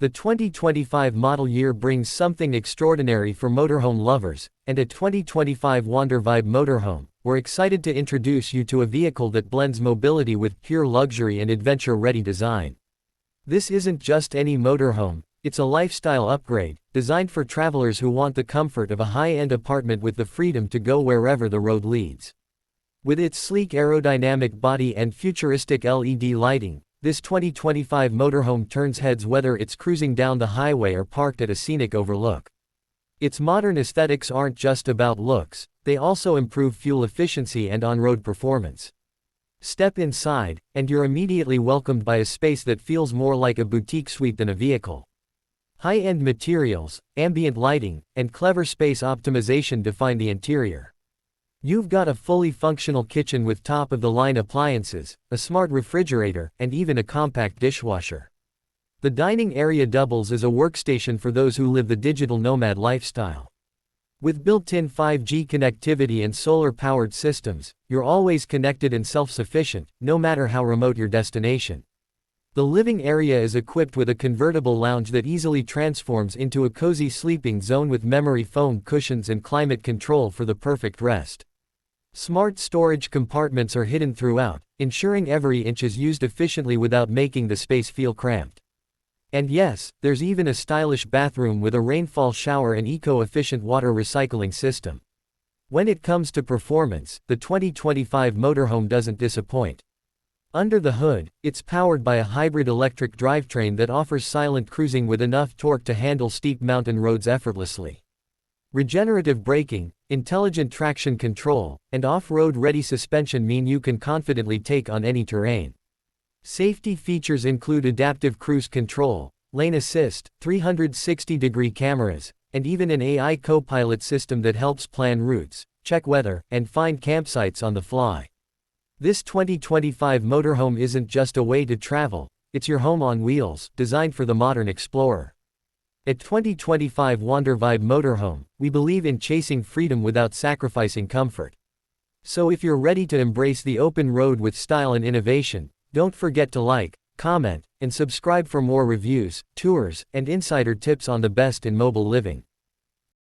The 2025 model year brings something extraordinary for motorhome lovers, and at 2025 WanderVibe Motorhome, we're excited to introduce you to a vehicle that blends mobility with pure luxury and adventure-ready design. This isn't just any motorhome, it's a lifestyle upgrade, designed for travelers who want the comfort of a high-end apartment with the freedom to go wherever the road leads. With its sleek aerodynamic body and futuristic LED lighting, this 2025 motorhome turns heads whether it's cruising down the highway or parked at a scenic overlook. Its modern aesthetics aren't just about looks, they also improve fuel efficiency and on-road performance. Step inside, and you're immediately welcomed by a space that feels more like a boutique suite than a vehicle. High-end materials, ambient lighting, and clever space optimization define the interior. You've got a fully functional kitchen with top-of-the-line appliances, a smart refrigerator, and even a compact dishwasher. The dining area doubles as a workstation for those who live the digital nomad lifestyle. With built-in 5G connectivity and solar-powered systems, you're always connected and self-sufficient, no matter how remote your destination. The living area is equipped with a convertible lounge that easily transforms into a cozy sleeping zone with memory foam cushions and climate control for the perfect rest. Smart storage compartments are hidden throughout, ensuring every inch is used efficiently without making the space feel cramped. And yes, there's even a stylish bathroom with a rainfall shower and eco-efficient water recycling system. When it comes to performance, the 2025 motorhome doesn't disappoint. Under the hood, it's powered by a hybrid electric drivetrain that offers silent cruising with enough torque to handle steep mountain roads effortlessly. Regenerative braking, intelligent traction control, and off-road ready suspension mean you can confidently take on any terrain. Safety features include adaptive cruise control, lane assist, 360-degree cameras, and even an AI co-pilot system that helps plan routes, check weather, and find campsites on the fly. This 2025 motorhome isn't just a way to travel, it's your home on wheels, designed for the modern explorer. At 2025 WanderVibe Motorhome, we believe in chasing freedom without sacrificing comfort. So if you're ready to embrace the open road with style and innovation, don't forget to like, comment, and subscribe for more reviews, tours, and insider tips on the best in mobile living.